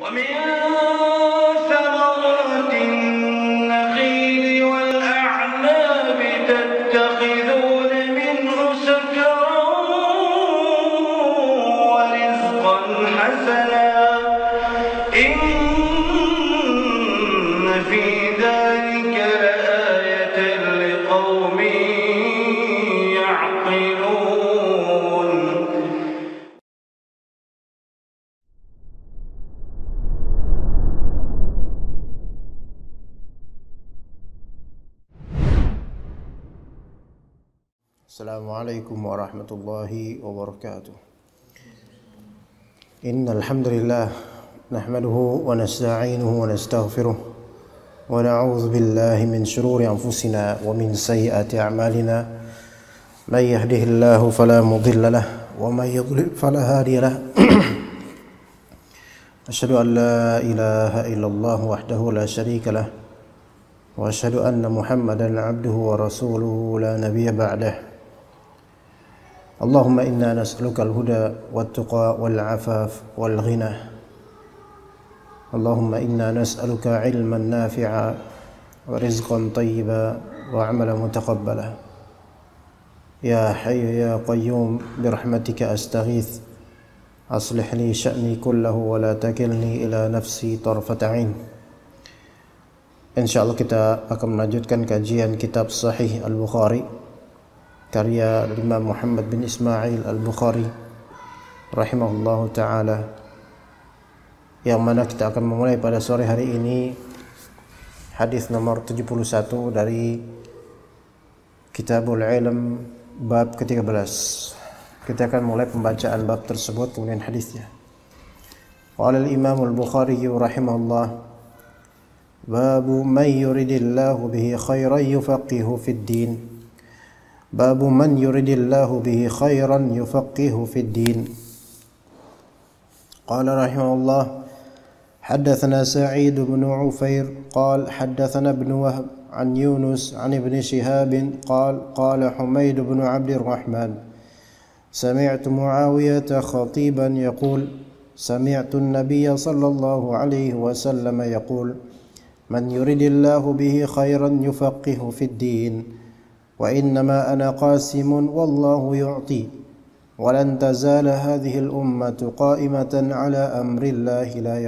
ومن ثمرات النخيل والأعناب تتخذون منه سكرا ورزقا حسنا إن في ذلك لآية لقوم يعقلون. Assalamualaikum warahmatullahi wabarakatuh. Innal hamdalillah nahmaduhu wa nasta'inuhu wa nastaghfiruh wa na'udzu billahi min shururi anfusina wa min sayyiati a'malina. May yahdihillahu fala mudilla lahu wa may yudlil fala hadiya lahu. Asyhadu an la ilaha illallah wahdahu la syarika lahu wa asyhadu anna Muhammadan 'abduhu wa rasuluhu la nabiyya ba'dahu. Allahumma inna nas'aluka al-huda wat-tuqa wal-'afaf wal-ghina. Allahumma inna nas'aluka 'ilman nafi'a wa rizqan thayyiba wa 'amalan mutaqabbala. Ya hayyu ya qayyum birahmatika astaghits. Aslih li sya'ni kullahu wa la takilni ila nafsi tarfata 'ain. Insyaallah kita akan melanjutkan kajian kitab Sahih Al-Bukhari karya Imam Muhammad bin Ismail Al-Bukhari rahimahullahu ta'ala, yang mana kita akan memulai pada sore hari ini hadis nomor 71 dari Kitabul Ilm bab ke-13. Kita akan mulai pembacaan bab tersebut kemudian hadisnya. Qala al-Imam Al-Bukhari rahimahullah, babu man yuridillahu bihi khairan yufaqihu fid din. باب من يريد الله به خيرا يفقهه في الدين. قال رحمه الله حدثنا سعيد بن عفير قال حدثنا ابن وهب عن يونس عن ابن شهاب قال قال حميد بن عبد الرحمن سمعت معاوية خطيبا يقول سمعت النبي صلى الله عليه وسلم يقول من يريد الله به خيرا يفقهه في الدين وإنما أنا قاسم والله يعطي ولن تزال هذه الأمة قائمة على أمر الله لا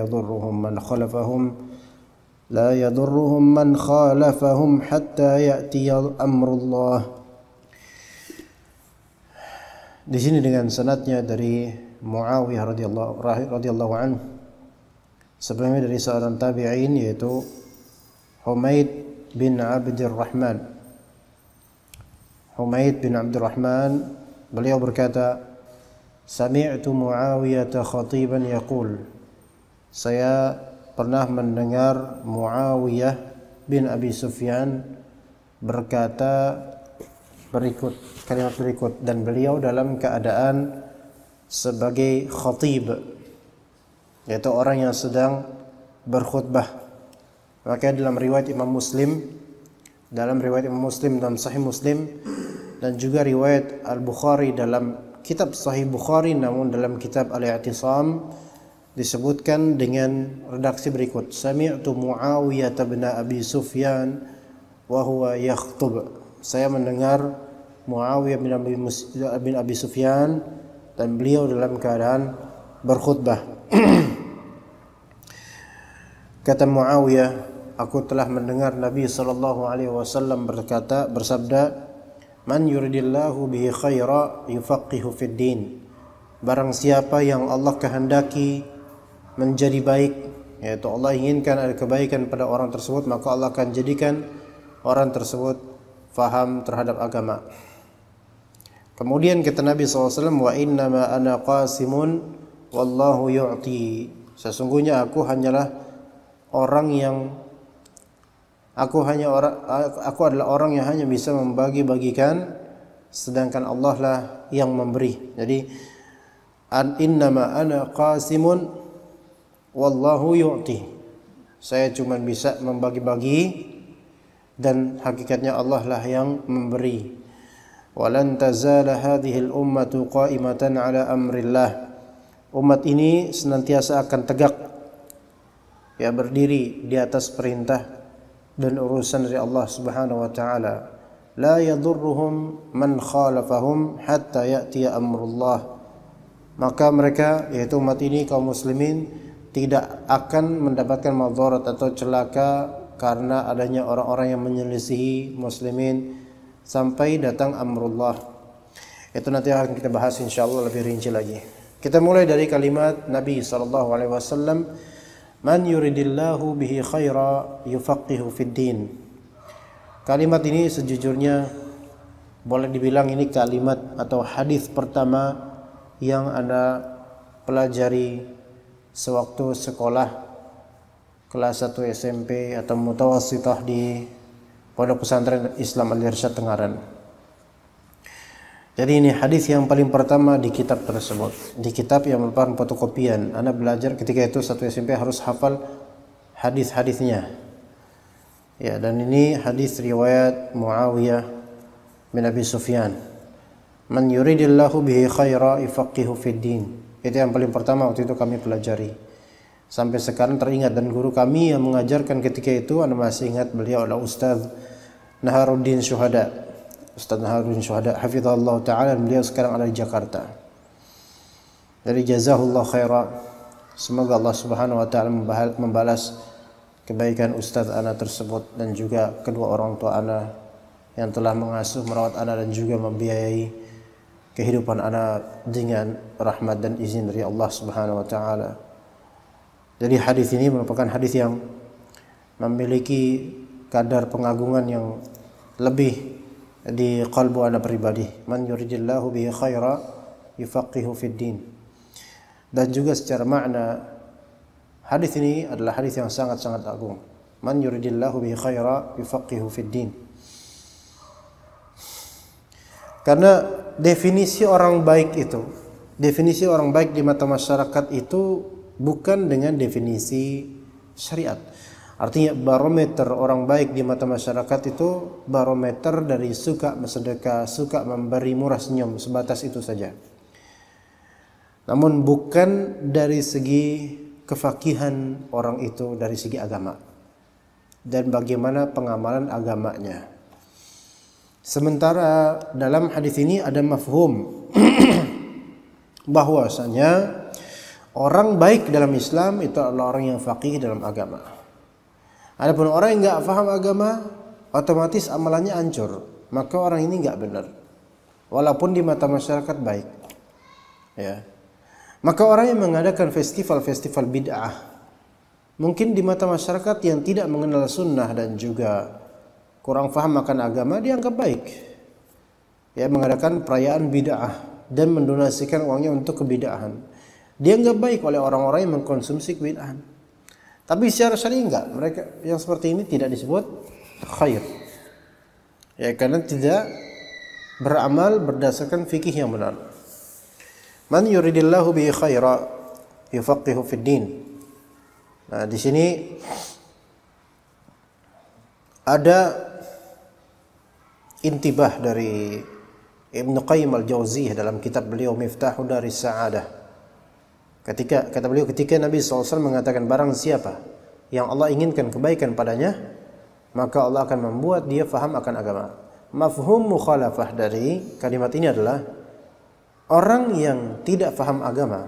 يضرهم من خالفهم حتى يأتي أمر الله. Di sini dengan sanadnya dari Muawiyah radhiyallahu anhu, sebelumnya dari seorang tabi'in yaitu Humaid bin Abdurrahman. Humaid bin Abdurrahman, beliau berkata, Sami'tu Muawiyah khatiban yaqul. Saya pernah mendengar Muawiyah bin Abi Sufyan berkata kalimat berikut, dan beliau dalam keadaan sebagai khatib, yaitu orang yang sedang berkhutbah. Maka dalam riwayat Imam Muslim dalam Sahih Muslim, dan juga riwayat Al-Bukhari dalam kitab Sahih Bukhari, namun dalam kitab Al-I'tisam disebutkan dengan redaksi berikut, Sami'tu Muawiyah bin Abi Sufyan wa huwa yakhtub. Saya mendengar Muawiyah bin Abi Sufyan dan beliau dalam keadaan berkhutbah. Kata Muawiyah, aku telah mendengar Nabi SAW bersabda, Man yuridillahu bihi khaira yufaqihu fid din. Barang siapa yang Allah kehendaki menjadi baik, yaitu Allah inginkan ada kebaikan pada orang tersebut, maka Allah akan jadikan orang tersebut faham terhadap agama. Kemudian kata Nabi SAW, Wa innama ana qasimun wallahu yu'ti. Sesungguhnya aku adalah orang yang hanya bisa membagi-bagikan, sedangkan Allah lah yang memberi. Jadi innama ana qasimun wallahu yu'ti. Saya cuma bisa membagi-bagi dan hakikatnya Allah lah yang memberi. Walan tazala hadhil ummatu qa'imatan ala amrillah. Umat ini senantiasa akan tegak ya berdiri di atas perintah dan urusan dari Allah Subhanahu wa taala. La yadurruhum man khalafahum hatta ya'tiya amrullah. Maka mereka, yaitu umat ini, kaum muslimin, tidak akan mendapatkan madarat atau celaka karena adanya orang-orang yang menyelisihi muslimin sampai datang amrullah. Itu nanti akan kita bahas insyaallah lebih rinci lagi. Kita mulai dari kalimat Nabi SAW, man yuridillahu bihi khaira yufaqihu fid din. Kalimat ini sejujurnya boleh dibilang ini kalimat atau hadis pertama yang Anda pelajari sewaktu sekolah kelas 1 SMP atau mutawassithah di Pondok Pesantren Islam Al-Irsyad Tengaran. Jadi ini hadis yang paling pertama di kitab tersebut, di kitab yang merupakan fotokopian. Anda belajar ketika itu 1 SMP harus hafal hadis-hadisnya. Ya, dan ini hadis riwayat Muawiyah bin Abi Sufyan. Man yuridillahu bihi khaira yufaqihu fid din. Itu yang paling pertama waktu itu kami pelajari. Sampai sekarang teringat, dan guru kami yang mengajarkan ketika itu, Anda masih ingat, beliau adalah Ustaz Naharuddin Syuhada. Ustaz Naharuddin Syuhada hafizahullah taala, dan beliau sekarang ada di Jakarta. Dari jazahullah khaira. Semoga Allah Subhanahu wa taala membalas kebaikan Ustaz ana tersebut dan juga kedua orang tua ana yang telah mengasuh merawat ana dan juga membiayai kehidupan ana dengan rahmat dan izin dari Allah Subhanahu wa taala. Jadi hadis ini merupakan hadis yang memiliki kadar pengagungan yang lebih di qalbu ana pribadi. Man yuridillahu bihi khaira yufaqihu fid din. Dan juga secara makna hadis ini adalah hadis yang sangat-sangat agung. Man yuridillahu bihi khaira yufaqihu fid din. Karena definisi orang baik itu, definisi orang baik di mata masyarakat itu bukan dengan definisi syariat. Artinya barometer orang baik di mata masyarakat itu barometer dari suka bersedekah, suka memberi, murah senyum, sebatas itu saja. Namun bukan dari segi kefakihan orang itu, dari segi agama dan bagaimana pengamalan agamanya. Sementara dalam hadis ini ada mafhum bahwasanya orang baik dalam Islam itu adalah orang yang faqih dalam agama. Adapun orang yang enggak paham agama, otomatis amalannya hancur. Maka orang ini enggak benar. Walaupun di mata masyarakat baik. Ya. Maka orang yang mengadakan festival-festival bid'ah, mungkin di mata masyarakat yang tidak mengenal sunnah dan juga kurang paham akan agama, dianggap baik. Ya, mengadakan perayaan bid'ah dan mendonasikan uangnya untuk kebid'ahan, dianggap baik oleh orang-orang yang mengkonsumsi kebid'ahan. Tapi secara syar'i enggak, mereka yang seperti ini tidak disebut khair. Ya, karena tidak beramal berdasarkan fikih yang benar. Man yuridillahu bihi khaira yufaqihu fid din. Nah, di sini ada intibah dari Ibnu Qayyim al-Jauziyah dalam kitab beliau Miftahu Daris Sa'adah. Kata beliau, ketika Nabi SAW mengatakan barang siapa yang Allah inginkan kebaikan padanya, maka Allah akan membuat dia faham akan agama. Mafhum mukhalafah dari kalimat ini adalah orang yang tidak faham agama.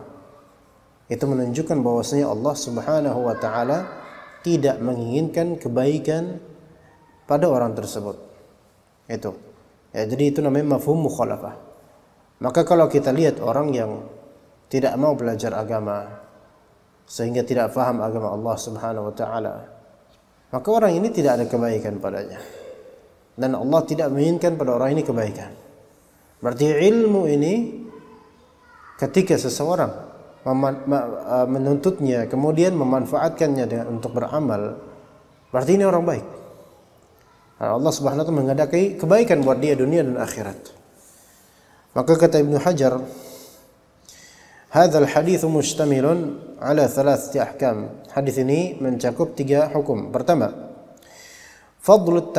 Itu menunjukkan bahwasanya Allah Subhanahu wa taala tidak menginginkan kebaikan pada orang tersebut. Itu. Ya, jadi itu namanya mafhum mukhalafah. Maka kalau kita lihat orang yang tidak mau belajar agama sehingga tidak faham agama Allah Subhanahu wa taala, maka orang ini tidak ada kebaikan padanya. Dan Allah tidak menginginkan pada orang ini kebaikan. Berarti ilmu ini ketika seseorang menuntutnya kemudian memanfaatkannya untuk beramal, berarti ini orang baik. Allah Subhanahu wa taala menghendaki kebaikan buat dia dunia dan akhirat. Maka kata Ibnu Hajar, hadzal hadits mustamilun ala thalathati ahkam. Hadis ini mencakup 3 hukum. Pertama, fadlu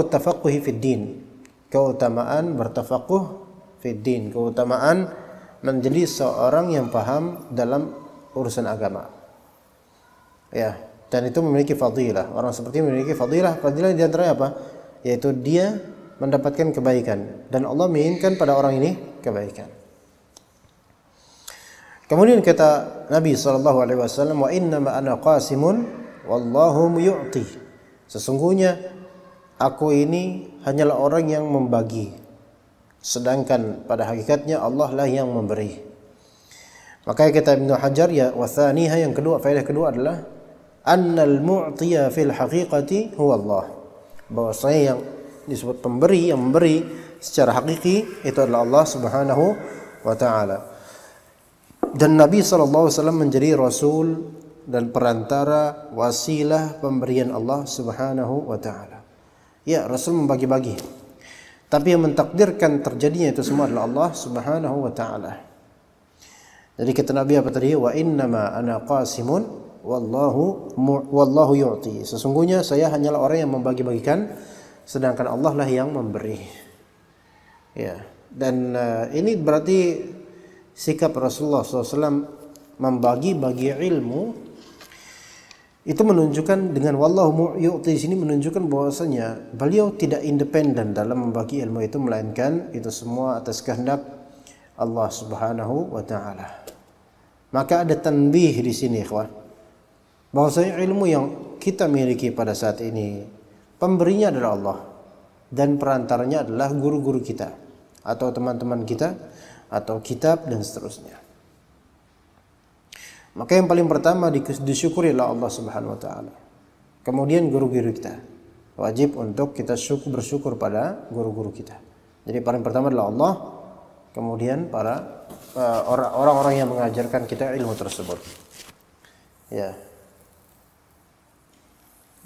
tafaqquh fid din. Keutamaan bertafaqquh fid din, keutamaan menjadi seorang yang paham dalam urusan agama. Ya, dan itu memiliki fadilah. Orang seperti ini memiliki fadilah. Fadilah di antaranya apa? Yaitu dia mendapatkan kebaikan dan Allah menginginkan pada orang ini kebaikan. Kemudian kata Nabi SAW, wa innama ana qasimun wallahu yu'ti. Sesungguhnya aku ini hanyalah orang yang membagi, sedangkan pada hakikatnya Allah lah yang memberi. Makanya kata Ibnu Hajar, ya wa thaniha, yang kedua, faedah kedua adalah annal mu'tiya fil haqiqati huwa Allah. Bahwasanya yang disebut pemberi, yang memberi secara hakiki itu adalah Allah Subhanahu wa taala. Dan Nabi SAW menjadi rasul dan perantara, wasilah pemberian Allah Subhanahu wa taala. Ya, rasul membagi-bagi. Tapi yang mentakdirkan terjadinya itu semua adalah Allah Subhanahu wa taala. Jadi kata Nabi apa tadi? Wa innama ana qasimun wallahu yu'ti. Sesungguhnya saya hanyalah orang yang membagi-bagikan, sedangkan Allah lah yang memberi. Ya, dan ini berarti sikap Rasulullah SAW membagi-bagi ilmu itu menunjukkan, dengan wallahu yu'ti sini menunjukkan bahwasanya beliau tidak independen dalam membagi ilmu itu, melainkan itu semua atas kehendak Allah Subhanahu wa taala. Maka ada tanbih di sini, ikhwan, bahwasanya ilmu yang kita miliki pada saat ini pemberinya adalah Allah dan perantaranya adalah guru-guru kita atau teman-teman kita atau kitab dan seterusnya. Maka yang paling pertama disyukuri adalah Allah Subhanahu wa taala. Kemudian guru-guru kita. Wajib untuk kita bersyukur pada guru-guru kita. Jadi paling pertama adalah Allah, kemudian para orang-orang yang mengajarkan kita ilmu tersebut. Ya.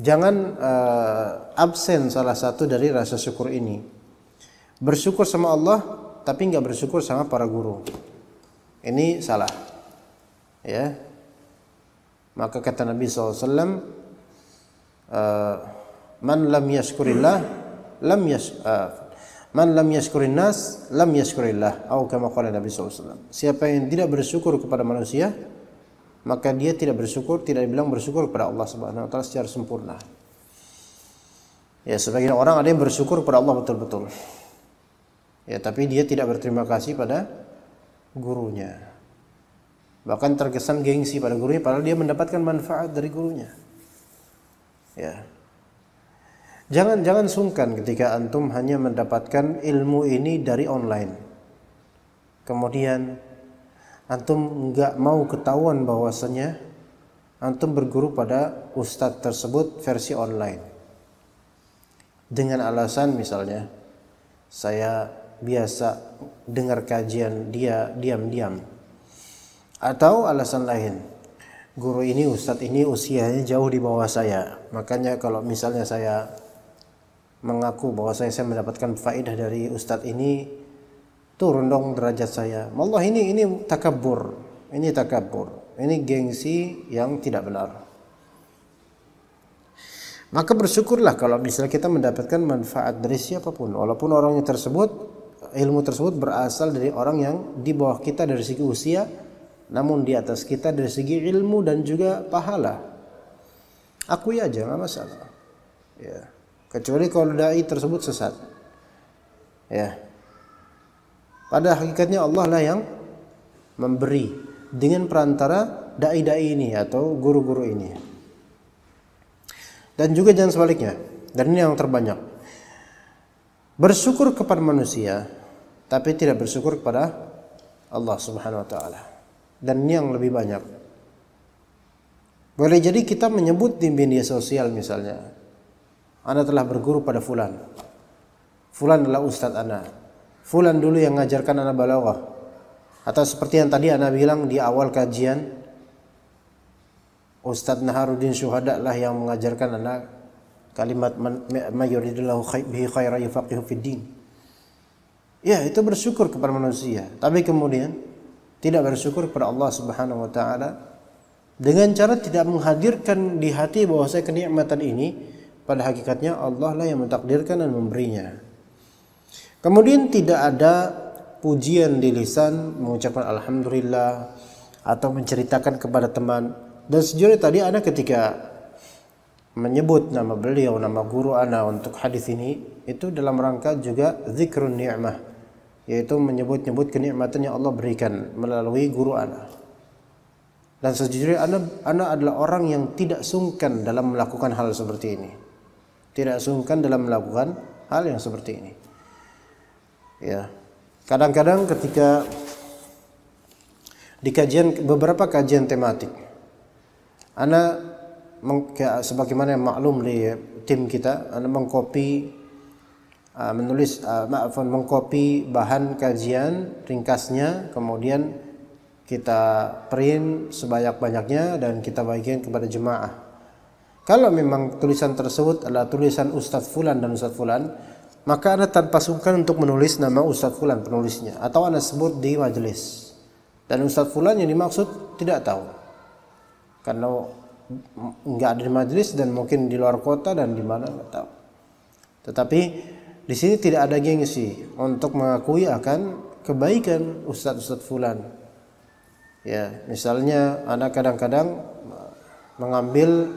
Jangan absen salah satu dari rasa syukur ini. Bersyukur sama Allah tapi nggak bersyukur sama para guru. Ini salah. Ya. Maka kata Nabi SAW, man lam yashkurillah man lam yashkurin nas lam yashkurillah, atau kama qala Nabi SAW. Siapa yang tidak bersyukur kepada manusia, maka dia tidak dibilang bersyukur kepada Allah Subhanahu wa taala secara sempurna. Ya, sebagian orang ada yang bersyukur kepada Allah betul-betul. Ya, tapi dia tidak berterima kasih pada gurunya. Bahkan terkesan gengsi pada gurunya padahal dia mendapatkan manfaat dari gurunya. Ya. Jangan sungkan ketika antum hanya mendapatkan ilmu ini dari online. Kemudian antum enggak mau ketahuan bahwasanya antum berguru pada ustadz tersebut versi online. Dengan alasan misalnya, saya biasa dengar kajian dia diam-diam, atau alasan lain, guru ini, ustadz ini usianya jauh di bawah saya, makanya kalau misalnya saya mengaku bahwa saya mendapatkan faedah dari ustadz ini, turun dong derajat saya. Wallah, ini takabur, ini gengsi yang tidak benar. Maka bersyukurlah kalau misalnya kita mendapatkan manfaat dari siapapun, walaupun orangnya tersebut, ilmu tersebut berasal dari orang yang di bawah kita dari segi usia, namun di atas kita dari segi ilmu dan juga pahala. Akui aja, nggak masalah. Ya, kecuali kalau dai tersebut sesat. Ya, pada hakikatnya Allah lah yang memberi dengan perantara dai-dai ini atau guru-guru ini. Dan juga jangan sebaliknya. Dan ini yang terbanyak. Bersyukur kepada manusia tapi tidak bersyukur kepada Allah Subhanahu wa taala. Dan ini yang lebih banyak. Boleh jadi kita menyebut di media sosial misalnya, Anda telah berguru pada fulan. Fulan adalah ustadz Anda. Fulan dulu yang ngajarkan Anda balaghah. Atau seperti yang tadi Anda bilang di awal kajian, Ustadz Naharuddin Syuhada lah yang mengajarkan anak kalimat ma yuridillahu bihi khairan yufaqihu fid din. Ya, itu bersyukur kepada manusia, tapi kemudian tidak bersyukur kepada Allah Subhanahu wa taala dengan cara tidak menghadirkan di hati bahwa saya kenikmatan ini pada hakikatnya Allah lah yang mentakdirkan dan memberinya. Kemudian tidak ada pujian di lisan mengucapkan alhamdulillah atau menceritakan kepada teman Dan sejujurnya tadi ana ketika menyebut nama beliau, nama guru ana untuk hadis ini, itu dalam rangka juga zikrun ni'mah, yaitu menyebut-nyebut kenikmatan yang Allah berikan melalui guru ana. Dan sejujurnya ana adalah orang yang tidak sungkan dalam melakukan hal seperti ini. Tidak sungkan dalam melakukan hal yang seperti ini. Ya. Kadang-kadang ketika di beberapa kajian tematik, ana sebagaimana yang maklum di tim kita, ana mengcopy mengcopy bahan kajian ringkasnya, kemudian kita print sebanyak-banyaknya dan kita bagikan kepada jemaah. Kalau memang tulisan tersebut adalah tulisan Ustadz Fulan dan Ustadz Fulan, maka ana tanpa sungkan untuk menulis nama Ustadz Fulan penulisnya, atau ana sebut di majelis. Dan Ustadz Fulan yang dimaksud tidak tahu, karena nggak ada di majelis dan mungkin di luar kota dan di mana nggak tahu. Tetapi di sini tidak ada gengsi untuk mengakui akan kebaikan Ustadz Fulan. Ya, misalnya ana kadang-kadang mengambil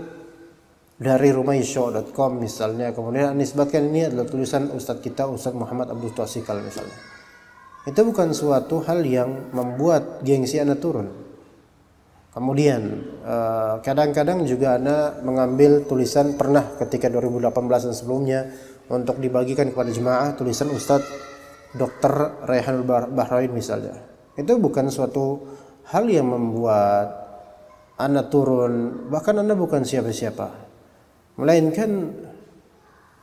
dari rumaisyo.com misalnya, kemudian nisbatkan ini adalah tulisan Ustadz kita, Ustadz Muhammad Abdul Twasikal misalnya. Itu bukan suatu hal yang membuat gengsi ana turun. Kemudian kadang-kadang juga ana mengambil tulisan, pernah ketika 2018 dan sebelumnya untuk dibagikan kepada jemaah, tulisan Ustadz Dr. Raihanul Bahrain misalnya. Itu bukan suatu hal yang membuat ana turun, bahkan ana bukan siapa-siapa, melainkan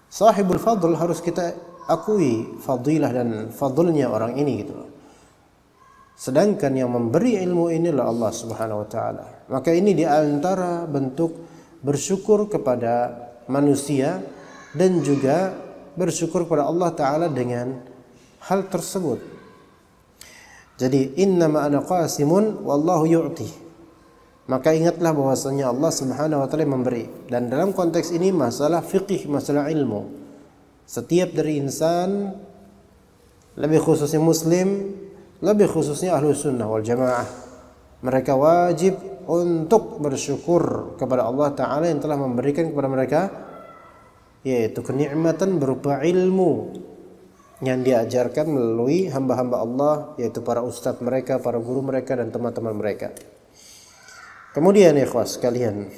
sahibul fadl harus kita akui fadilah dan fadlnya orang ini gitu. Sedangkan yang memberi ilmu inilah Allah Subhanahu wa taala. Maka ini di antara bentuk bersyukur kepada manusia dan juga bersyukur kepada Allah taala dengan hal tersebut. Jadi innama ana qasimun wallahu yu'ti. Maka ingatlah bahwasanya Allah Subhanahu wa taala memberi. Dan dalam konteks ini masalah fikih, masalah ilmu. Setiap dari insan, lebih khususnya muslim, lebih khususnya ahlu sunnah wal jamaah, mereka wajib untuk bersyukur kepada Allah taala yang telah memberikan kepada mereka, yaitu kenikmatan berupa ilmu yang diajarkan melalui hamba-hamba Allah, yaitu para ustadz mereka, para guru mereka dan teman-teman mereka. Kemudian ikhwas sekalian,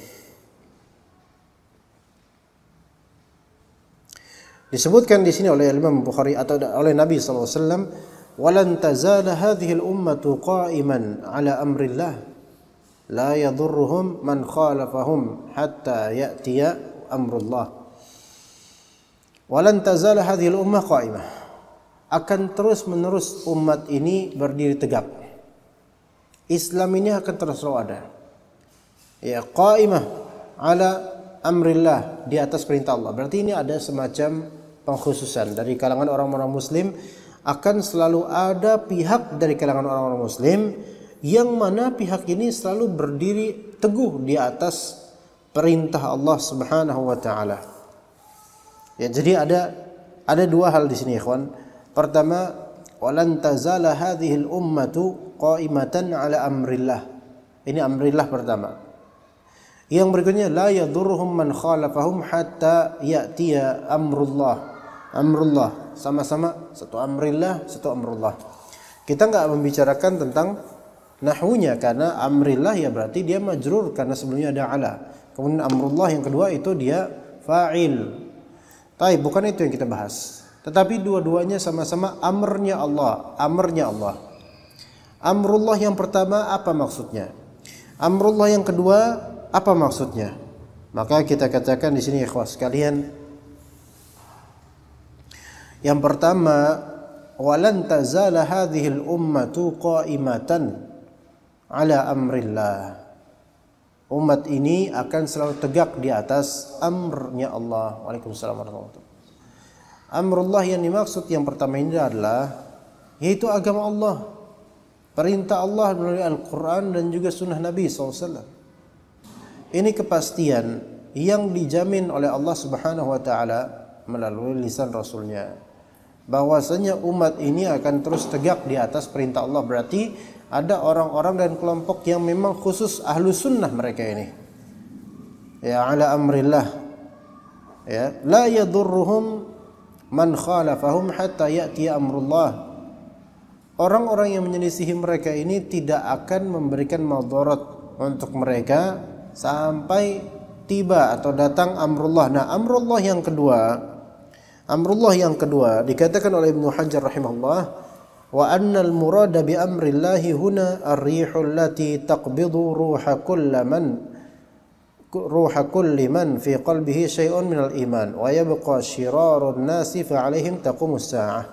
disebutkan di sini oleh Imam Bukhari atau oleh Nabi sallallahu alaihi wasallam, "Walan tazala hadhihi al-ummatu qa'iman 'ala amrillah la yadhurruhum man khalafahum hatta ya'tiya amrullah." Walan tazala hadhihi al-ummah qa'imah. Akan terus-menerus umat ini berdiri tegak. Islam ini akan terus ada. Ya, qa'imah ala amrillah, di atas perintah Allah. Berarti ini ada semacam pengkhususan dari kalangan orang-orang muslim, akan selalu ada pihak dari kalangan orang-orang muslim yang mana pihak ini selalu berdiri teguh di atas perintah Allah Subhanahu wa taala. Ya, jadi ada dua hal di sini, ikhwan. Pertama, walan tazala hadhil ummatu qa'imatan ala amrillah. Ini amrillah pertama. Yang berikutnya, la yadhurruhum man khalafahum hatta ya'tiya amrullah. Amrullah sama-sama satu amrillah, satu amrullah. Kita enggak membicarakan tentang nahwunya, karena amrillah ya berarti dia majrur karena sebelumnya ada ala. Kemudian amrullah yang kedua itu dia fa'il. Tapi bukan itu yang kita bahas. Tetapi dua-duanya sama-sama amrnya Allah, amrnya Allah. Amrullah yang pertama apa maksudnya? Amrullah yang kedua apa maksudnya? Maka kita katakan di sini ikhwas sekalian, yang pertama, walan tazala hadhil ummatu qa'imatan ala amrillah. Umat ini akan selalu tegak di atas amrnya Allah. Waalaikumsalam warahmatullahi wabarakatuh. Amrullah yang dimaksud yang pertama ini adalah yaitu agama Allah, perintah Allah melalui Al-Quran dan juga sunnah Nabi SAW. Ini kepastian yang dijamin oleh Allah Subhanahu wa taala melalui lisan Rasulnya. bahwasanya umat ini akan terus tegak di atas perintah Allah. Berarti ada orang-orang dan kelompok yang memang khusus ahlu sunnah mereka ini, ya, ala amrillah, ya, la yadurruhum man khalafahum hatta ya'ti amrullah. Orang-orang yang menyelisihi mereka ini tidak akan memberikan madarat untuk mereka sampai tiba atau datang amrullah. Nah, amrullah yang kedua dikatakan oleh Ibnu Hajar rahimahullah, wa annal murada bi amrillahi huna ar-rihul lati taqbidu ruha kulli man fi qalbihi syai'un minal iman wa yabqa syirarun nasi fa alaihim taqumus sa'ah.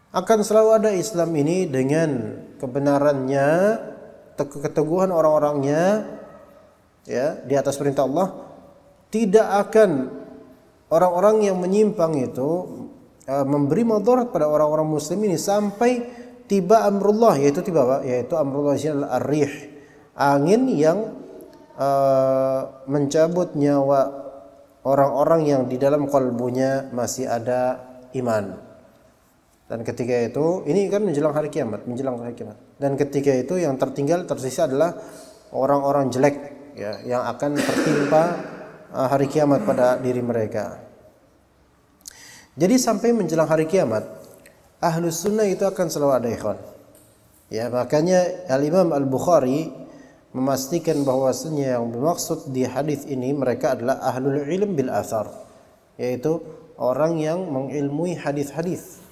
Akan selalu ada Islam ini dengan kebenarannya, keteguhan orang-orangnya, ya, di atas perintah Allah. Tidak akan orang-orang yang menyimpang itu memberi madarat pada orang-orang muslim ini sampai tiba amrullah, yaitu tiba apa? Yaitu amrullah ar-rih, angin yang mencabut nyawa orang-orang yang di dalam kalbunya masih ada iman. Dan ketika itu, ini kan menjelang hari kiamat. Dan ketika itu yang tertinggal tersisa adalah orang-orang jelek, ya, yang akan tertimpa hari kiamat pada diri mereka. Jadi sampai menjelang hari kiamat, ahlus sunnah itu akan selalu ada, ikhwan. Ya, makanya Al-Imam Al-Bukhari memastikan bahwasanya yang bermaksud di hadis ini mereka adalah ahlul ilm bil athar, yaitu orang yang mengilmui hadis-hadis.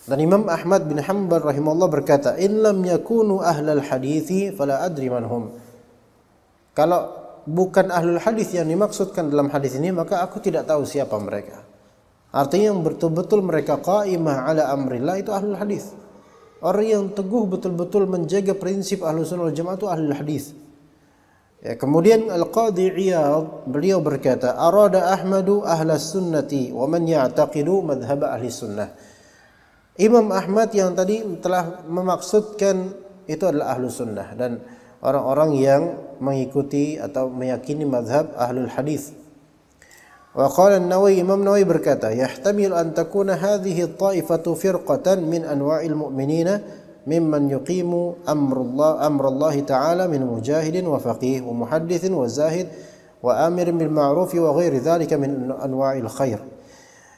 Dan Imam Ahmad bin Hanbal rahimahullah berkata, "In lam yakunu ahlal hadithi fala adri manhum." Kalau bukan ahlul hadis yang dimaksudkan dalam hadis ini, maka aku tidak tahu siapa mereka. Artinya yang betul-betul mereka qaimah ala amrillah itu ahlul hadis. Orang yang teguh betul-betul menjaga prinsip ahlus sunnah wal jamaah itu ahlul hadis. Ya, kemudian Al-Qadhi Iyad beliau berkata, "Arada Ahmadu ahlas sunnati wa man ya'taqidu madhhab ahli sunnah." Imam Ahmad yang tadi telah memaksudkan itu adalah ahlu sunnah dan orang-orang yang mengikuti atau meyakini madhab ahlul hadis. Wa qala an-Nawawi, Imam Nawawi berkata, "Yahtamil an takuna hadhihi at-ta'ifatu firqatan min anwa'il mu'minina mimman yuqimu amrallahi ta'ala min mujahidin wa faqih wa muhaddithin wa zahid wa amirin bil ma'ruf wa ghairi dhalika min anwa'il khair."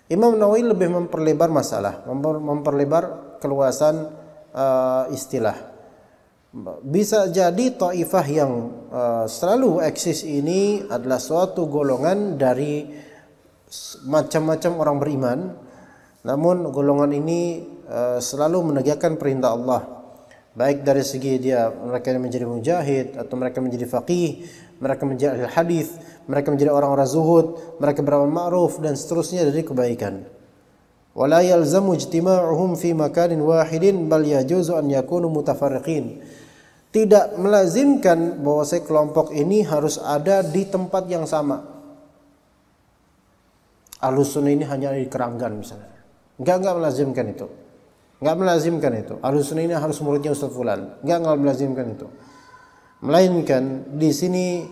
Imam Nawawi lebih memperlebar masalah, memperlebar keluasan istilah. Bisa jadi taifah yang selalu eksis ini adalah suatu golongan dari macam-macam orang beriman, namun golongan ini selalu menegakkan perintah Allah, baik dari segi mereka menjadi mujahid atau mereka menjadi faqih, mereka menjadi ahli hadis, mereka menjadi orang-orang zuhud, mereka beramal ma'ruf dan seterusnya dari kebaikan. Wala yalzamu ijtima'uhum fi makanin wahidin bal yajuzu an yakunu mutafarriqin. Tidak melazimkan bahwa kelompok ini harus ada di tempat yang sama. Ahlus sunnah ini hanya di Keranggan misalnya. Enggak melazimkan itu. Ahlus sunnah ini harus muridnya Ustaz Fulan. Enggak melazimkan itu. Melainkan di sini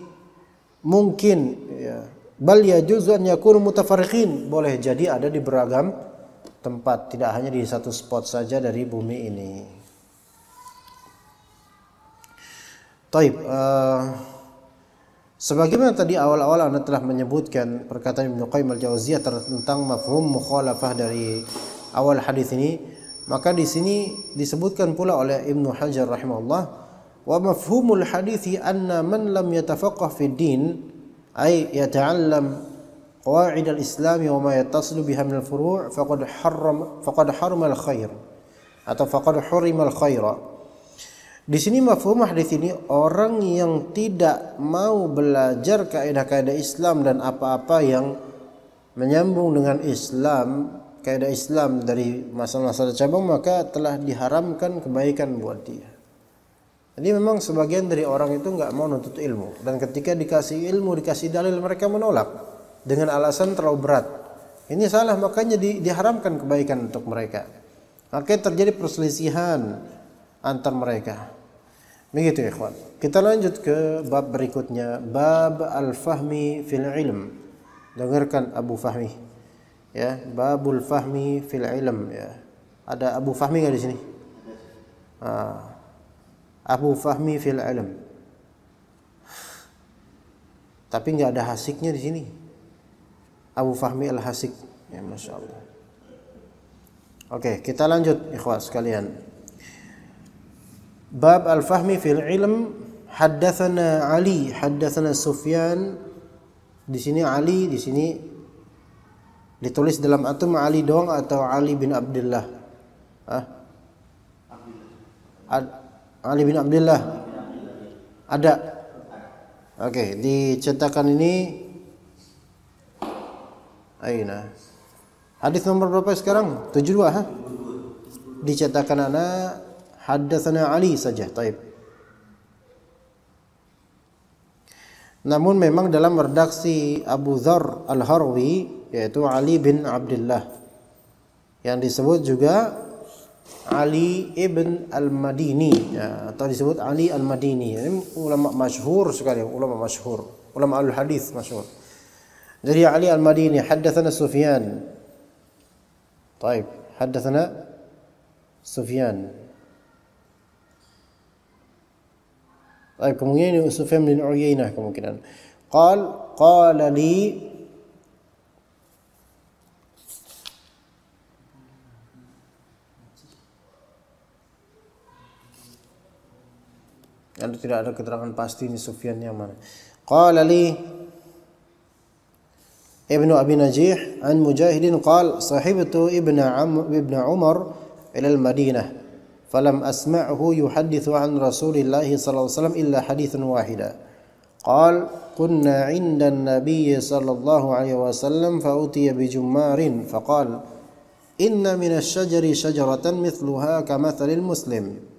mungkin, ya, bal yajuzu an yakunu mutafarriqin, boleh jadi ada di beragam tempat, tidak hanya di satu spot saja dari bumi ini. Taib, sebagaimana tadi awal-awal Anda telah menyebutkan perkataan Ibnu Qayyim al-Jauziyah tentang mafhum mukhalafah dari awal hadis ini, maka di sini disebutkan pula oleh Ibnu Hajar rahimahullah, wa mafhumul hadithi anna man lam yatafaqqah fid din ay yata'allam qawaid al-islam wa ma yattasilu biha min al-furu' faqad harama al-khair atau faqad hurima al-khaira. Di sini mafhum hadis ini, orang yang tidak mau belajar kaidah-kaidah Islam dan apa-apa yang menyambung dengan Islam, kaidah Islam dari masalah-masalah cabang, maka telah diharamkan kebaikan buat dia. Jadi memang sebagian dari orang itu nggak mau nuntut ilmu, dan ketika dikasih ilmu, dikasih dalil, mereka menolak dengan alasan terlalu berat. Ini salah, makanya diharamkan kebaikan untuk mereka. Makanya terjadi perselisihan antar mereka. Begitu ya ikhwan. Kita lanjut ke bab berikutnya, bab al-fahmi fil ilm. Dengarkan Abu Fahmi. Ya, babul fahmi fil ilm ya. Ada Abu Fahmi enggak di sini? Abu Fahmi fil ilm. Tapi enggak ada hasiknya di sini. Abu Fahmi al-Hasik. Ya, Masya Allah. Oke, kita lanjut ikhwas sekalian. Bab al-fahmi fil ilm. Haddatsana Ali, haddatsana Sufyan. Di sini Ali, di sini ditulis dalam atum Ali doang atau Ali bin Abdullah? Ali bin Abdullah. Ada. Oke, di cetakan ini aina. Hadis nomor berapa sekarang? 72 ha? Di cetakan ana haddatsana Ali saja. Taib. Namun memang dalam redaksi Abu Dzar Al-Harwi yaitu Ali bin Abdullah yang disebut juga Ali ibn Al-Madini ya, atau disebut Ali Al-Madini. Ini ulama masyhur sekali, ulama masyhur, ulama al-hadis masyhur. Jadi Ali Al-Madini haddatsana Sufyan. Baik, haddatsana Sufyan. Baik, kemungkinan ini Sufyan bin Uyainah kemungkinan. Qala li Ada tidak ada keterangan pasti ini Sufyan yang mana. Qala li Ibnu Abi Najih an Mujahidin qala sahibtu ibn Umar ila al-Madinah falam asma'hu yuhaddithu an Rasulillah sallallahu alaihi wasallam illa hadithan wahida. Qala kunna 'inda an-nabiy sallallahu alaihi wasallam fa utiya bi jummarin faqala inna min asy-syajari syajaratan mithluha kamathalil muslim.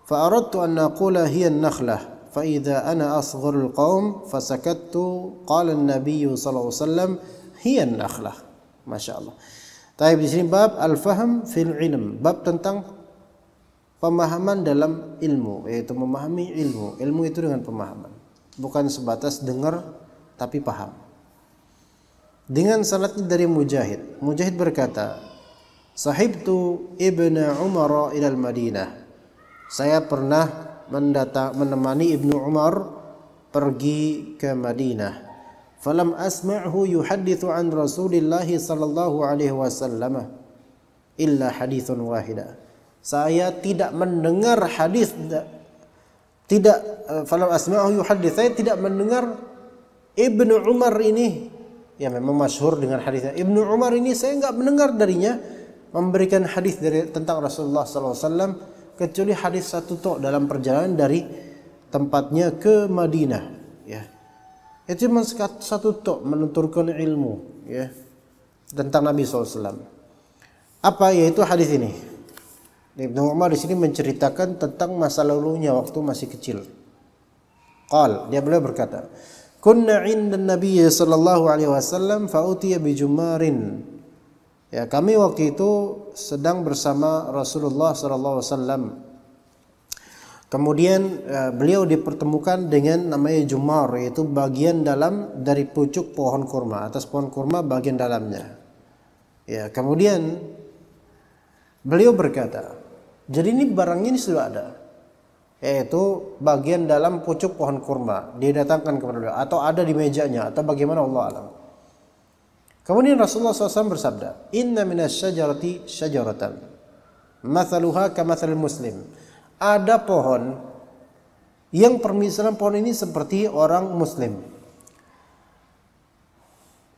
فأردت أن أقول هي النخلة فإذا أنا أصغر القوم فسكت قال النبي صلى الله عليه وسلم هي النخلة. Masya Allah. Tapi di sini bab al-fahm fil ilm, bab tentang pemahaman dalam ilmu, yaitu memahami ilmu. Ilmu itu dengan pemahaman, bukan sebatas dengar tapi paham. Dengan sanadnya dari Mujahid. Mujahid berkata, "Sahibtu Ibnu Umar ila al-Madinah." Saya pernah menemani Ibnu Umar pergi ke Madinah. Falam asma'hu yuhaddithu an Rasulillah sallallahu alaihi wasallam illa haditsun wahida. Saya tidak mendengar hadis falam asma'hu yuhaddits, saya tidak mendengar Ibnu Umar ini yang memang masyhur dengan hadisnya. Ibnu Umar ini saya enggak mendengar darinya memberikan hadis tentang Rasulullah sallallahu alaihi wasallam kecuali hadis satu tok dalam perjalanan dari tempatnya ke Madinah ya. Itu cuma satu tok menuturkan ilmu ya tentang Nabi SAW. Apa yaitu hadis ini? Ibnu Umar di sini menceritakan tentang masa lalunya waktu masih kecil. Beliau berkata, "Kunna 'inda Nabi sallallahu alaihi wasallam fa utiya bi jumarin." Ya, kami waktu itu sedang bersama Rasulullah sallallahu alaihi wasallam. Kemudian beliau dipertemukan dengan namanya jumar, yaitu bagian dalam dari pucuk pohon kurma, atas pohon kurma bagian dalamnya. Ya, kemudian beliau berkata, jadi ini barangnya ini sudah ada, yaitu bagian dalam pucuk pohon kurma didatangkan kepada beliau atau ada di mejanya atau bagaimana Allah alam. Kemudian Rasulullah SAW bersabda, "Inna minas syajarati syajaratan, mathaluha kamathalil muslim." Ada pohon yang permisalan pohon ini seperti orang muslim.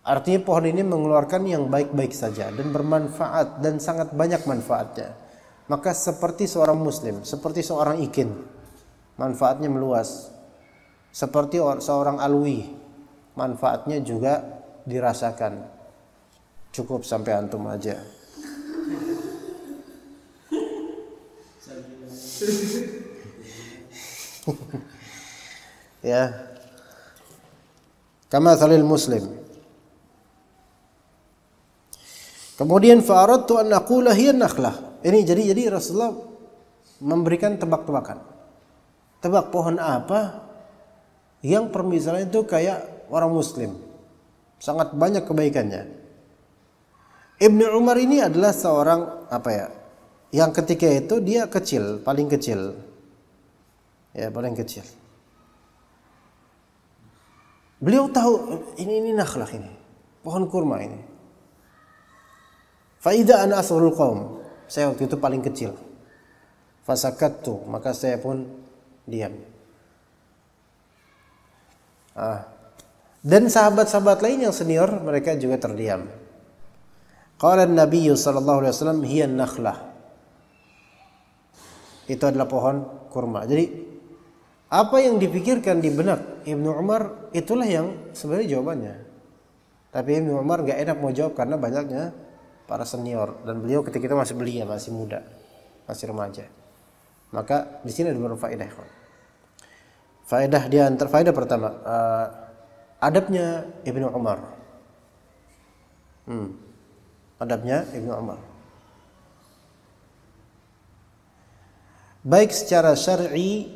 Artinya pohon ini mengeluarkan yang baik-baik saja dan bermanfaat dan sangat banyak manfaatnya. Maka seperti seorang muslim, seperti seorang ikin, manfaatnya meluas. Seperti seorang alwi, manfaatnya juga dirasakan. Cukup sampai antum aja. Ya. Kama thalil muslim. Kemudian fa'aradtu an aqula hiya nakhlah. Ini jadi Rasulullah memberikan tebak-tebakan. Tebak pohon apa yang permisalan itu kayak orang muslim. Sangat banyak kebaikannya. Ibnu Umar ini adalah seorang yang ketika itu dia kecil, paling kecil. Ya, paling kecil. Beliau tahu ini nakhlak ini, pohon kurma ini. Fa idza ana asrul qaum, saya waktu itu paling kecil. Fasakattu, maka saya pun diam. Dan sahabat-sahabat lain yang senior mereka juga terdiam. Qala an-nabiy sallallahu alaihi wasallam hiya an-nakhlah. Itu adalah pohon kurma. Jadi apa yang dipikirkan di benak Ibnu Umar itulah yang sebenarnya jawabannya. Tapi Ibnu Umar gak enak mau jawab karena banyaknya para senior dan beliau ketika itu masih belia, masih muda, masih remaja. Maka di sini ada beberapa faedah. Faedah pertama, adabnya Ibnu Umar. Adabnya Ibnu Umar. Baik secara syar'i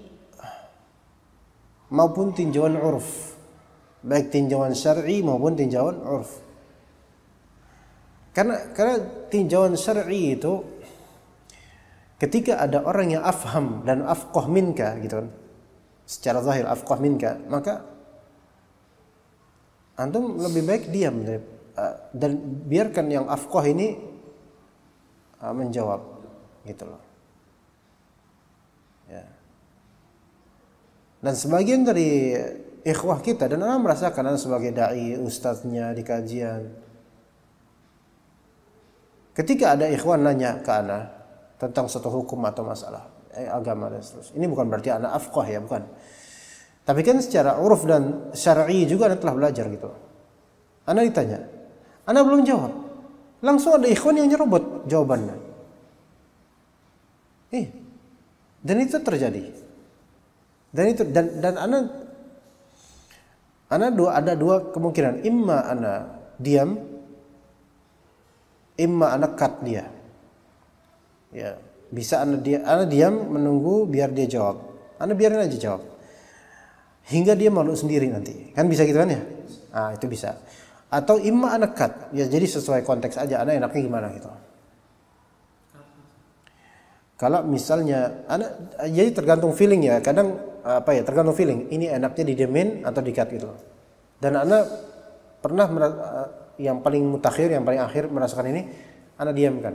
maupun tinjauan urf. Baik tinjauan syar'i maupun tinjauan urf. Karena tinjauan syar'i itu ketika ada orang yang afham dan afqah minka gitu kan. Secara zahir afqah minka, maka antum lebih baik diam dan biarkan yang afqah ini menjawab gitu loh. Ya. Dan sebagian dari ikhwah kita dan ana merasakan sebagai dai, ustaznya di kajian. Ketika ada ikhwan nanya ke ana tentang suatu hukum atau masalah agama dan seterusnya. Ini bukan berarti ana afqah ya, bukan. Tapi kan secara uruf dan syar'i juga ana telah belajar gitu. Ana ditanya, ana belum jawab. Langsung ada ikhwan yang nyerobot jawabannya. Dan itu terjadi. Dan ada dua kemungkinan, imma ana diam, imma ana cut dia. Ya, bisa ana diam menunggu biar dia jawab. Ana biarin aja jawab. Hingga dia malu sendiri nanti. Kan bisa gitu kan ya? Itu bisa. Atau imma ana cut. Ya jadi sesuai konteks aja, ana enaknya gimana gitu. Kalau misalnya jadi tergantung feeling ya. Kadang tergantung feeling. Ini enaknya didemin atau di-cut gitu. Dan ana pernah yang paling mutakhir, yang paling akhir merasakan ini, ana diamkan.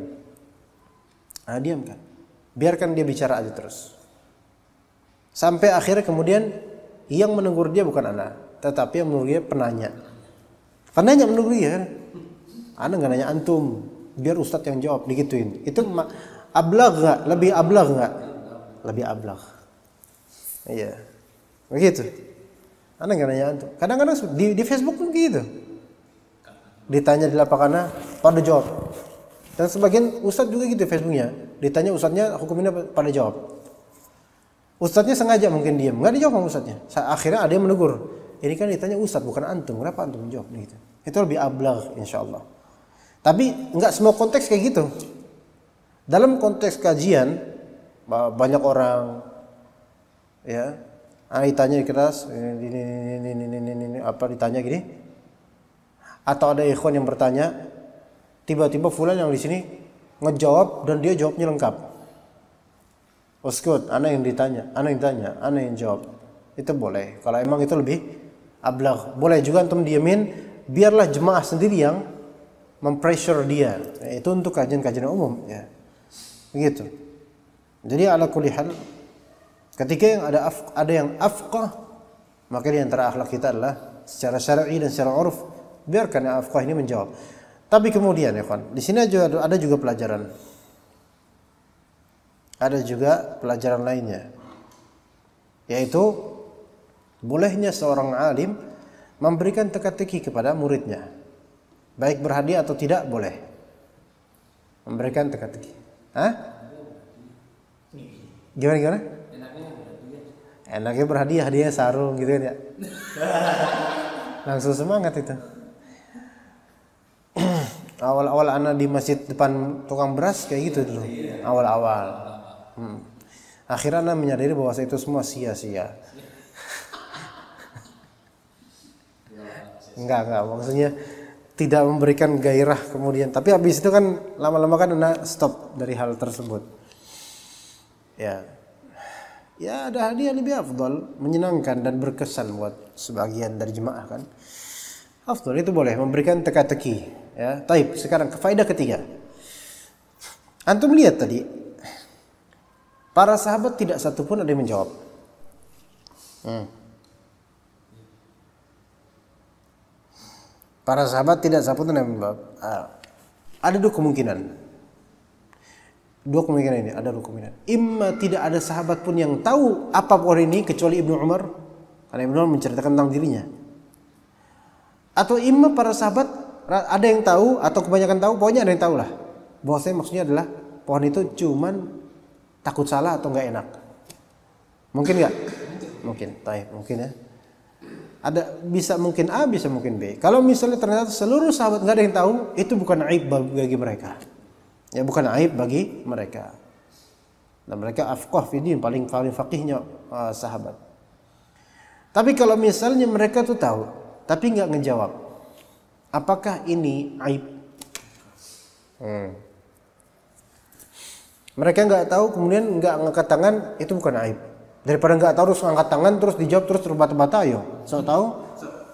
Biarkan dia bicara aja terus. Sampai akhirnya kemudian yang menegur dia bukan ana, tetapi yang menegur dia penanya. Penanya menegur dia. Ana enggak nanya antum, biar ustadz yang jawab, digituin. Itu ablag enggak? Lebih ablag enggak? Lebih ablag. Iya. Begitu. Ana enggak nanya antum. Kadang-kadang di Facebook pun gitu. Ditanya di lapangan pada jawab. Dan sebagian ustadz juga gitu Facebooknya. Ditanya ustadznya hukum ini pada jawab. Ustadznya sengaja mungkin diam, enggak dijawab sama ustadznya. Akhirnya ada yang menegur. Ini kan ditanya ustadz bukan antum. Kenapa antum menjawab gitu? Itu lebih ablag insyaallah. Tapi enggak semua konteks kayak gitu. Dalam konteks kajian banyak orang ya, ditanya keras ini apa ditanya gini. Atau ada ikhwan yang bertanya, tiba-tiba fulan yang di sini ngejawab dan dia jawabnya lengkap. Uskut, ana yang ditanya, ana yang jawab. Itu boleh. Kalau emang itu lebih ablag. Boleh juga antum diamin, biarlah jemaah sendiri yang mempressure dia. Itu untuk kajian-kajian umum ya. Begitu. Jadi ala kulli hal ketika yang ada yang afqah, maka di antara akhlak kita adalah secara syar'i dan secara uruf biarkan yang afqah ini menjawab. Tapi kemudian ya kawan, di sini ada juga pelajaran. Ada juga pelajaran lainnya. Yaitu bolehnya seorang alim memberikan teka-teki kepada muridnya. Baik berhadiah atau tidak boleh. Memberikan teka-teki. Gimana? Enaknya berhadiah, hadiah sarung gitu kan ya. Langsung semangat itu. Awal-awal anak di masjid depan tukang beras kayak gitu dulu. Awal-awal. Akhirnya anak menyadari bahwa itu semua sia-sia. Enggak, maksudnya tidak memberikan gairah kemudian. Tapi habis itu kan lama-lama kan Anda stop dari hal tersebut. Ya. Ya ada hadiah lebih afdal, menyenangkan dan berkesan buat sebagian dari jemaah kan. Afdal itu boleh memberikan teka-teki. Ya. Taib, sekarang ke faedah ketiga. Antum lihat tadi, para sahabat tidak satupun ada yang menjawab. Para sahabat tidak satupun yang menjawab. Ada dua kemungkinan. Dua kemungkinan ini, ada dua kemungkinan. Imma tidak ada sahabat pun yang tahu apa pohon ini kecuali Ibnu Umar, karena Ibnu Umar menceritakan tentang dirinya. Atau imma para sahabat ada yang tahu atau kebanyakan tahu, pokoknya ada yang tahu lah. Bahwasanya maksudnya adalah pohon itu cuman takut salah atau nggak enak. Mungkin nggak? Mungkin, taib, mungkin ya. Ada bisa mungkin A, bisa mungkin B. Kalau misalnya ternyata seluruh sahabat nggak ada yang tahu, itu bukan aib bagi mereka. Ya bukan aib bagi mereka. Dan mereka afqah fi din, paling faqihnya sahabat. Tapi kalau misalnya mereka tuh tahu, tapi nggak ngejawab, apakah ini aib? Mereka nggak tahu kemudian nggak ngangkat tangan, itu bukan aib. Daripada nggak tahu terus ngangkat tangan terus dijawab terus terbata-bata, ayo. So tahu,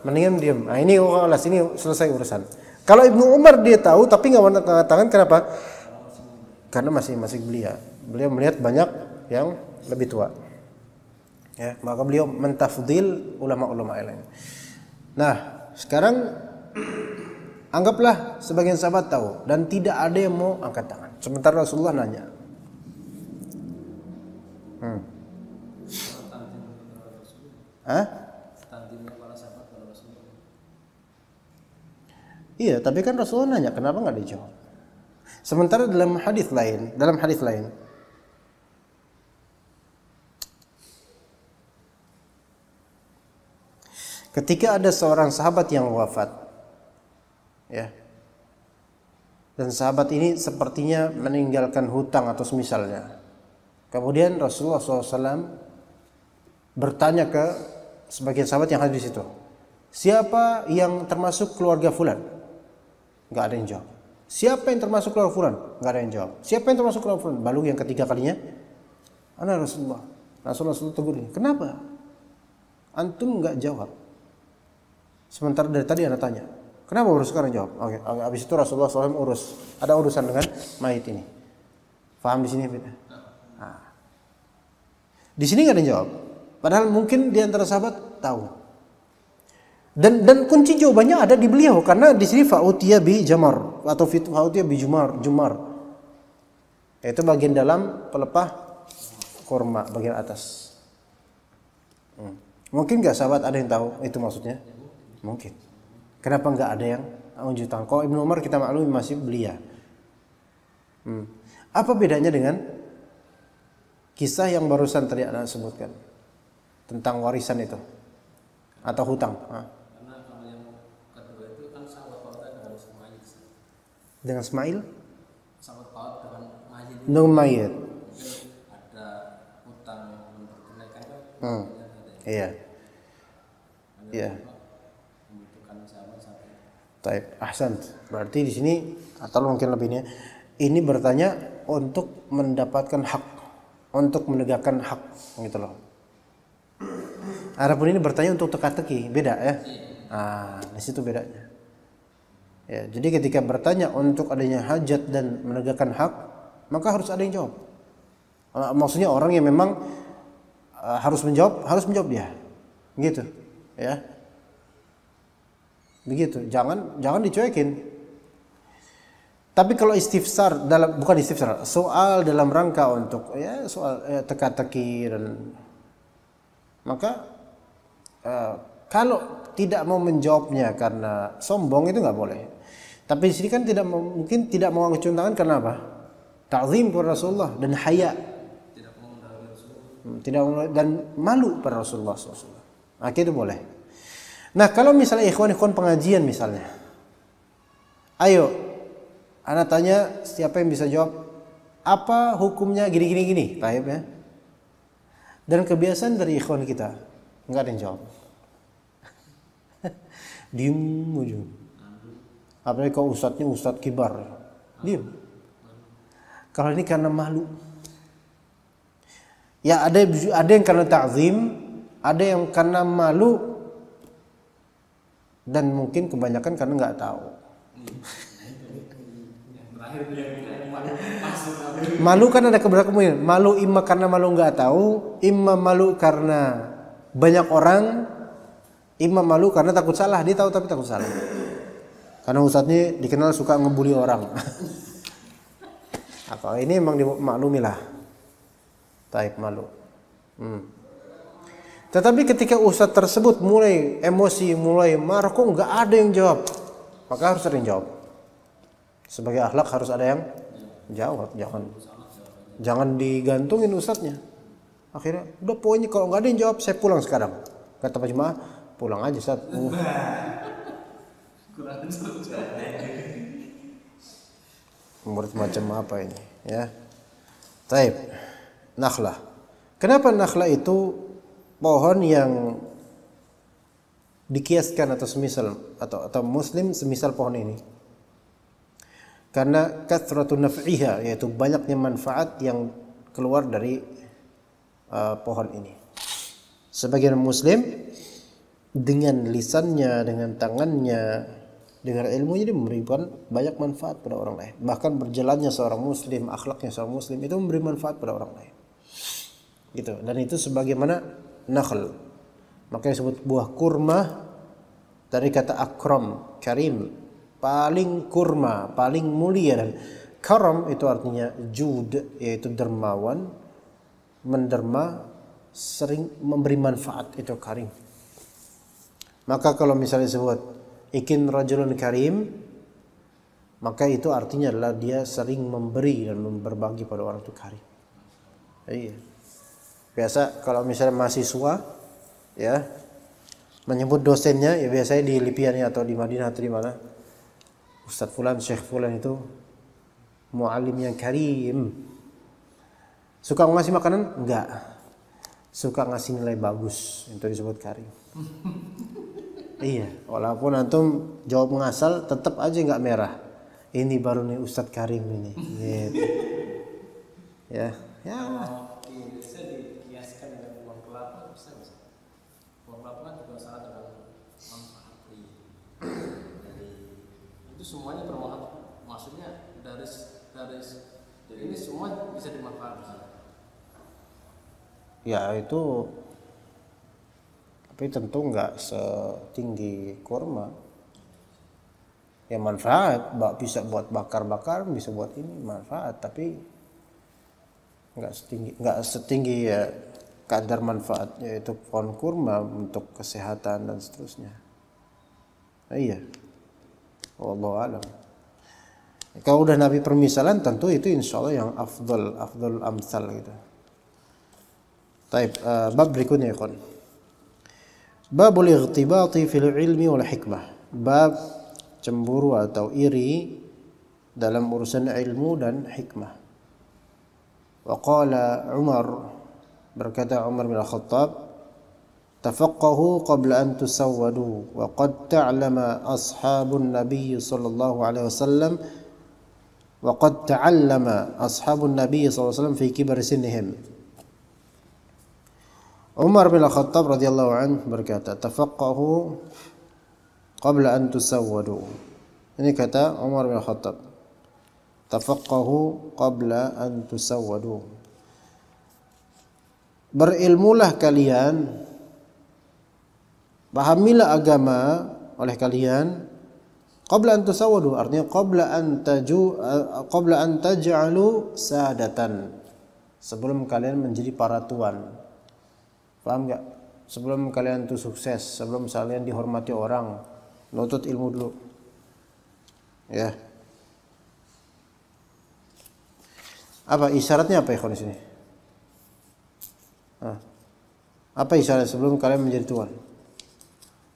mendingan diam. Nah ini kelas ini selesai urusan. Kalau Ibnu Umar dia tahu tapi nggak ngangkat tangan, kenapa? Karena masih belia. Beliau melihat banyak yang lebih tua. Ya, maka beliau mentafdil ulama-ulama lain. Nah, sekarang anggaplah sebagian sahabat tahu dan tidak ada yang mau angkat tangan. Sementara Rasulullah nanya. Iya, tapi kan Rasulullah nanya, kenapa nggak dijawab? Sementara dalam hadis lain, ketika ada seorang sahabat yang wafat, ya, dan sahabat ini sepertinya meninggalkan hutang atau semisalnya. Kemudian Rasulullah SAW bertanya ke sebagian sahabat yang hadir di situ, siapa yang termasuk keluarga fulan? Nggak ada yang jawab. Siapa yang termasuk keluarga fulan? Nggak ada yang jawab. Siapa yang termasuk keluarga fulan? Baru yang ketiga kalinya, ana Rasulullah. Rasulullah tegur, kenapa? Antum nggak jawab. Sementara dari tadi anda tanya, kenapa baru sekarang jawab? Oke, habis itu Rasulullah SAW ada urusan dengan mayit ini. Faham di sini? Nah. Di sini nggak ada yang jawab. Padahal mungkin di antara sahabat tahu. Dan kunci jawabannya ada di beliau, karena di sini fa'utiya bi jamar atau fa'utiya bi jumar. Yaitu bagian dalam pelepah kurma bagian atas. Mungkin nggak sahabat ada yang tahu itu maksudnya? Mungkin. Kenapa nggak ada yang unjuk tangan? Kalau Ibnu Umar kita maklumi masih belia. Apa bedanya dengan kisah yang barusan tadi Anda sebutkan tentang warisan itu atau hutang? Karena kalau yang kedua itu kan sangkut pautnya dengan mayit. Dengan Ismail? Sangkut paut dengan mayit. Dengan mayit. Mungkin ada hutang yang belum tertunaikan kan? Iya. Iya. Membutuhkan sahabat satu. Taib, ahsan. Berarti di sini atau mungkin lebihnya ini bertanya untuk mendapatkan hak, untuk menegakkan hak, gitu loh. Adapun ini bertanya untuk teka-teki, beda ya. Di situ bedanya. Ya, jadi ketika bertanya untuk adanya hajat dan menegakkan hak, maka harus ada yang jawab. Maksudnya orang yang memang harus menjawab dia. Gitu, ya. Begitu, jangan dicuekin. Tapi kalau istifsar bukan istifsar, soal dalam rangka untuk ya soal teka-teki dan maka kalau tidak mau menjawabnya karena sombong itu nggak boleh. Tapi di sini kan mungkin tidak mau ngecun tangan karena apa? Ta'zim kepada Rasulullah dan haya. Tidak mau dan malu pada Rasulullah SAW. Itu boleh. Nah kalau misalnya ikhwan pengajian misalnya, ayo, ana tanya siapa yang bisa jawab apa hukumnya gini, taib ya. Dan kebiasaan dari ikhwan kita nggak ada yang jawab, diem aja. Apalagi kalau ustadznya ustadz kibar, diam. Kalau ini karena malu. Ya ada yang karena ta'zim, ada yang karena malu, dan mungkin kebanyakan karena nggak tahu. Malu kan ada beberapa kemungkinan. Malu imma karena malu nggak tahu, imma malu karena banyak orang, imma malu karena takut salah. Dia tahu tapi takut salah. Karena ustadznya dikenal suka ngebully orang. Apa ini emang dimaklumi lah. Taib malu. Tetapi ketika ustadz tersebut mulai emosi, mulai marah, kok nggak ada yang jawab, maka harus ada yang jawab. Sebagai akhlak harus ada yang jawab. Jangan digantungin ustadznya. Akhirnya udah pokoknya kalau nggak ada yang jawab saya pulang sekarang. Kata Pak Jemaah, pulang aja Ustaz. Menurut macam apa ini ya? Taib. Nakhlah. Kenapa nakhlah itu pohon yang dikiaskan atau semisal atau muslim semisal pohon ini? Karena kathratun naf'iha, yaitu banyaknya manfaat yang keluar dari pohon ini. Sebagian muslim dengan lisannya, dengan tangannya, dengan ilmunya dia memberikan banyak manfaat pada orang lain. Bahkan berjalannya seorang muslim, akhlaknya seorang muslim itu memberi manfaat pada orang lain. Gitu. Dan itu sebagaimana nakhl. Makanya disebut buah kurma dari kata akram, karim, paling kurma, paling mulia. Dan karam itu artinya jud, yaitu dermawan, menderma, sering memberi manfaat, itu karim. Maka kalau misalnya disebut ikin rajulun karim, maka itu artinya adalah dia sering memberi dan berbagi pada orang itu karim. Iya. Biasa kalau misalnya mahasiswa ya menyebut dosennya, ya biasanya di Lipiani atau di Madinah atau di mana, Ustadz Fulan, Syekh Fulan itu mu'alim yang karim. Suka ngasih makanan? Enggak. Suka ngasih nilai bagus, itu disebut karim. Iya, walaupun antum jawab ngasal tetap aja nggak merah. Ini baru nih Ustadz Karim ini. Gitu. Ya. Bisa dikiaskan dengan uang kelapa, bisa. Uang kelapa kan juga sangat tergantung manfaat. Jadi itu semuanya bermanfaat. Maksudnya dari ini semua bisa dimanfaatkan. Ya itu. Tapi tentu nggak setinggi kurma. Ya manfaat, bisa buat bakar-bakar, bisa buat ini manfaat, tapi nggak setinggi ya kadar manfaat yaitu pohon kurma untuk kesehatan dan seterusnya. Nah, iya. Wallahu a'lam. Kalau udah Nabi permisalan tentu itu insya Allah yang afdal amsal gitu. Taib, bab berikutnya ya kon. Babul ightibati fil ilmi wal hikmah. Bab cemburu atau iri dalam urusan ilmu dan hikmah. Wa qala Umar, berkata Umar bin Khattab, tafaqahu qabla an tusawwadu wa qad ta'lama ashabun nabiy sallallahu alaihi wasallam wa qad ta'allama ashabun nabiy sallallahu alaihi wasallam fi kibar sinnihim. Umar bin Khattab radhiyallahu anhu berkata, tafaqahu qabla an tusawwadu. Ini kata Umar bin Khattab. Tafaqahu qabla an tusawwadu. Berilmulah kalian, pahamilah agama oleh kalian qabla an tusawwadu, artinya qabla an taj'alu sadatan, sebelum kalian menjadi para tuan. Paham nggak? Sebelum kalian itu sukses, sebelum kalian dihormati orang, nutut ilmu dulu. Ya. Apa isyaratnya apa ikhwan di sini? Apa isyarat sebelum kalian menjadi tuan?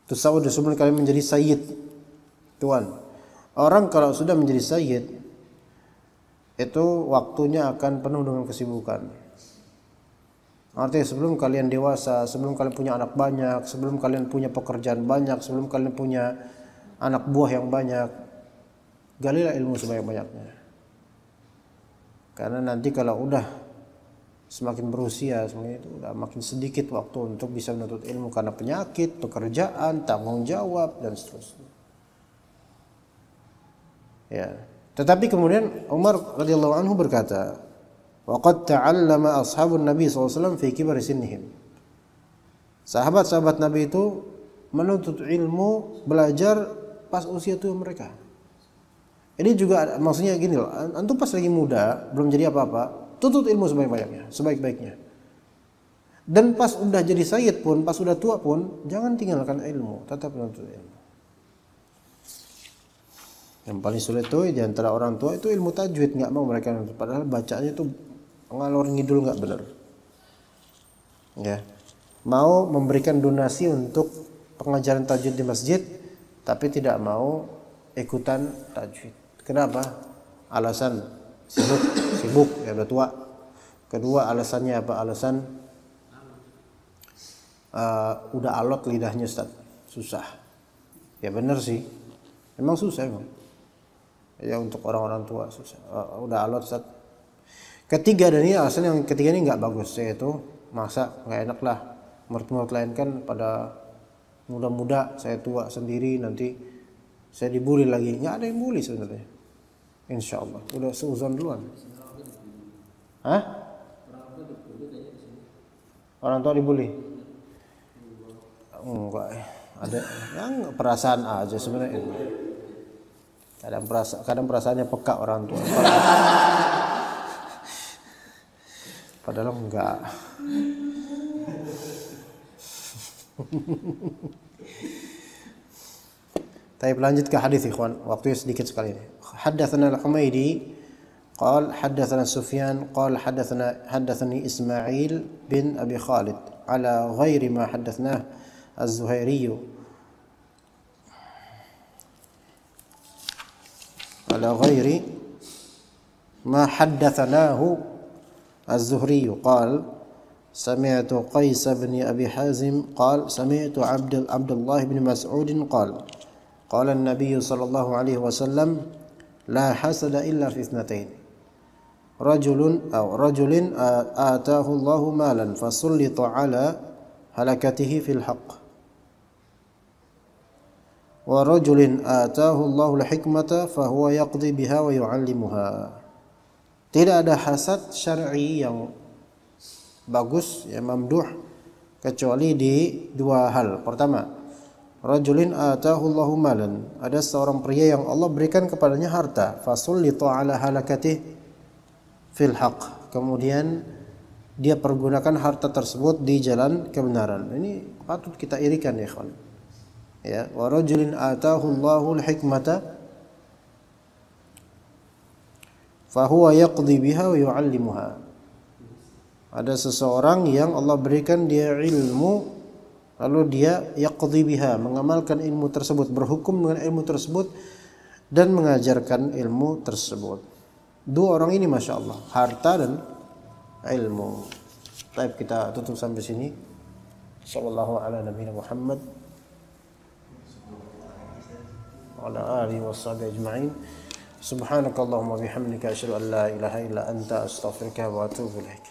Tusawwud, sebelum kalian menjadi sayyid, tuan. Orang kalau sudah menjadi sayyid itu waktunya akan penuh dengan kesibukan. Artinya sebelum kalian dewasa, sebelum kalian punya anak banyak, sebelum kalian punya pekerjaan banyak, sebelum kalian punya anak buah yang banyak, galilah ilmu sebanyak-banyaknya. Karena nanti kalau udah semakin berusia, semakin itu udah makin sedikit waktu untuk bisa menuntut ilmu karena penyakit, pekerjaan, tanggung jawab dan seterusnya. Ya. Tetapi kemudian Umar radhiyallahu anhu berkata, "Waqad ta'allama ashabun Nabi SAW fi kibari sinnihim." Sahabat-sahabat Nabi itu menuntut ilmu, belajar pas usia tua mereka. Ini juga maksudnya gini loh, antum pas lagi muda, belum jadi apa-apa, tuntut ilmu sebanyak-banyaknya, sebaik-baiknya. Dan pas udah jadi sayyid pun, pas udah tua pun, jangan tinggalkan ilmu, tetap menuntut ilmu. Yang paling sulit tuh di antara orang tua itu ilmu tajwid, nggak mau mereka nuntut, padahal bacanya itu ngalor ngidul nggak benar. Ya, mau memberikan donasi untuk pengajaran tajwid di masjid, tapi tidak mau ikutan tajwid. Kenapa? Alasan sibuk ya udah tua. Kedua alasannya apa? Alasan udah alot lidahnya Ustaz, susah. Ya benar sih, emang susah emang. Ya untuk orang-orang tua susah. Udah alot Ustaz. Ketiga, dan ini alasan yang ketiga ini nggak bagus, yaitu masa nggak enak lah murid-murid lain kan pada muda-muda, saya tua sendiri nanti saya dibully lagi. Nggak ada yang bully sebenarnya, insya Allah udah seuzon duluan. Hah? Orang tua dibully? Enggak, ada yang perasaan aja sebenarnya. Kadang perasaannya peka orang tua. Padahal enggak. Tapi lanjut ke hadis ikhwan, waktunya sedikit sekali ini. Haddatsana al-Humaidi قال حدثنا سفيان قال حدثني إسماعيل بن أبي خالد على غير ما حدثناه الزهيري على غير ما حدثناه الزهري قال سمعت قيس بن أبي حازم قال سمعت عبد الله بن مسعود قال النبي صلى الله عليه وسلم لا حسد إلا في اثنتين رجل آتاه الله مالا فسلط على هلكته في الحق ورجل آتاه الله الحكمة فهو يقضي بها ويعلمها. Tidak ada hasad syar'i yang bagus, yang mamduh, kecuali di dua hal. Pertama, rajulin atahu Allahu malan, ada seorang pria yang Allah berikan kepadanya harta, fasullita ala halakatihi fil haq, kemudian dia pergunakan harta tersebut di jalan kebenaran. Ini patut kita irikan ya ikhwan. Ya, wa rajulin atahu Allahul hikmata fa huwa yaqdi biha wa yu'allimuha. Ada seseorang yang Allah berikan dia ilmu, lalu dia yaqdi biha, mengamalkan ilmu tersebut, berhukum dengan ilmu tersebut dan mengajarkan ilmu tersebut. Dua orang ini masya Allah, harta dan ilmu. Baik, kita tutup sampai sini. Sallallahu ala nabiyina Muhammad wa ala alihi washabihi ajma'in. Subhanakallahumma bihamdika asyhadu an la ilaha illa anta astaghfiruka wa atubu ilaik.